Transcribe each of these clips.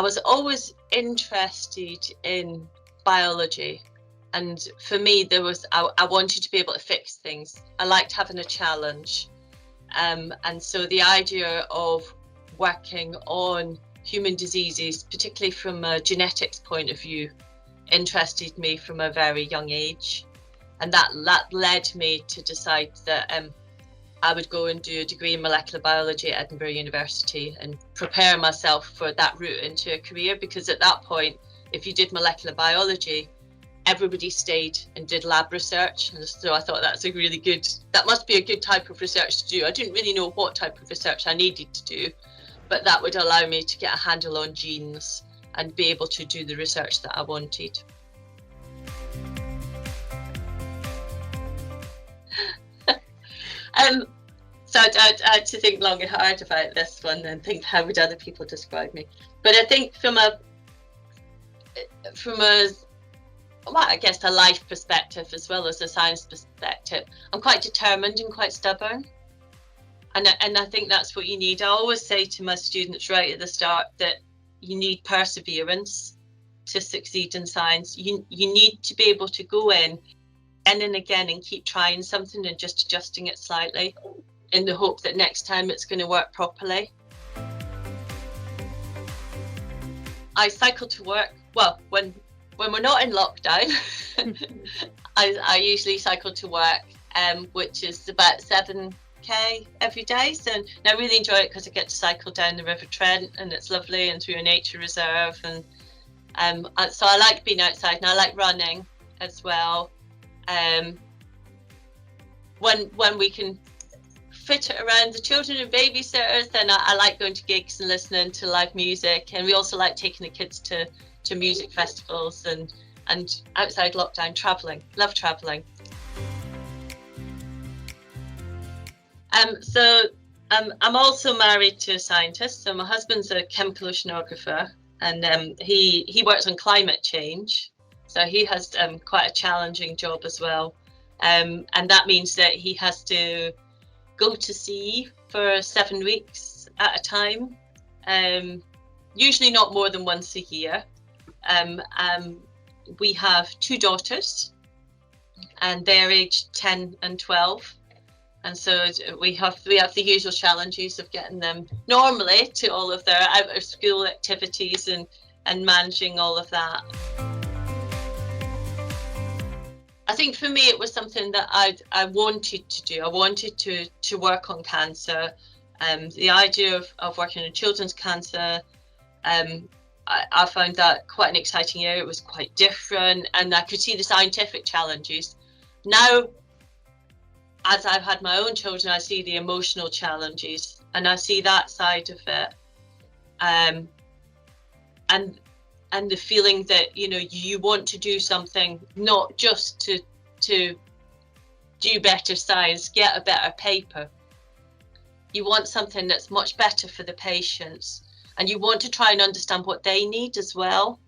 was always interested in biology. And for me, I wanted to be able to fix things. I liked having a challenge. And so the idea of working on human diseases, particularly from a genetics point of view, interested me from a very young age. And that led me to decide that I would go and do a degree in molecular biology at Edinburgh University and prepare myself for that route into a career, because at that point, if you did molecular biology, everybody stayed and did lab research. And so I thought that must be a good type of research to do. I didn't really know what type of research I needed to do, but that would allow me to get a handle on genes and be able to do the research that I wanted. So I had to think long and hard about this one and think, how would other people describe me? But I think from a life perspective as well as a science perspective, I'm quite determined and quite stubborn. And I think that's what you need. I always say to my students right at the start that you need perseverance to succeed in science. You need to be able to go in and again and keep trying something and just adjusting it slightly in the hope that next time it's going to work properly. I cycle to work. Well, when we're not in lockdown, I usually cycle to work, which is about 7k every day. So I really enjoy it because I get to cycle down the River Trent and it's lovely, and through a nature reserve. And so I like being outside, and I like running as well. When we can fit it around the children and babysitters, then I like going to gigs and listening to live music. And we also like taking the kids to music festivals and outside lockdown traveling. Love traveling. So I'm also married to a scientist. So my husband's a chemical oceanographer, and he works on climate change. So he has quite a challenging job as well. And that means that he has to go to sea for 7 weeks at a time, usually not more than once a year. We have 2 daughters, and they're aged 10 and 12. And so we have the usual challenges of getting them normally to all of their out of school activities and managing all of that. I think for me it was something that I wanted to do. I wanted to work on cancer. The idea of working on children's cancer, I found that quite an exciting area. It was quite different, and I could see the scientific challenges. Now, as I've had my own children, I see the emotional challenges, and I see that side of it, and the feeling that you want to do something not just to do better science, get a better paper. You want something that's much better for the patients, and you want to try and understand what they need as well,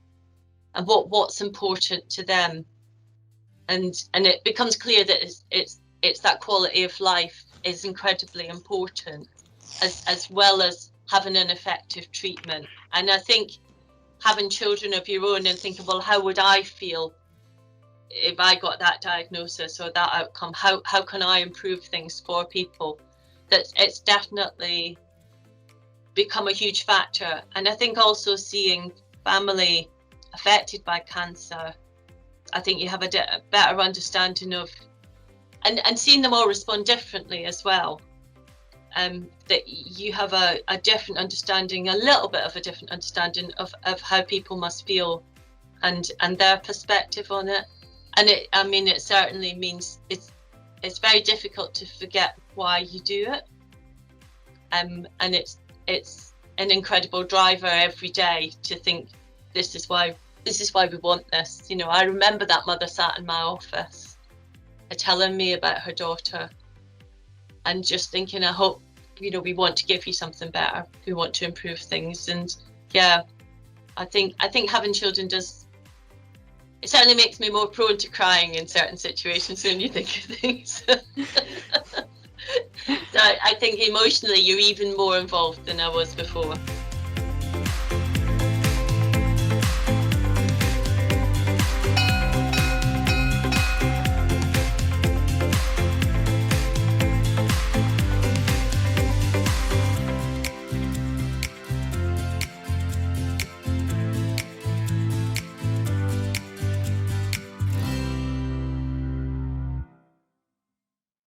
and what's important to them, and it becomes clear that it's that quality of life is incredibly important, as well as having an effective treatment. And I think having children of your own and thinking, well, how would I feel if I got that diagnosis or that outcome? How can I improve things for people? That it's definitely become a huge factor. And I think also seeing family affected by cancer, I think you have a better understanding of, and seeing them all respond differently as well. That you have a different understanding, a little bit of a different understanding of how people must feel and their perspective on it. And it certainly means it's very difficult to forget why you do it. And it's an incredible driver every day to think this is why we want this. I remember that mother sat in my office telling me about her daughter, and just thinking, I hope we want to give you something better. We want to improve things. And yeah, I think having children it certainly makes me more prone to crying in certain situations when you think of things. So I think emotionally you're even more involved than I was before.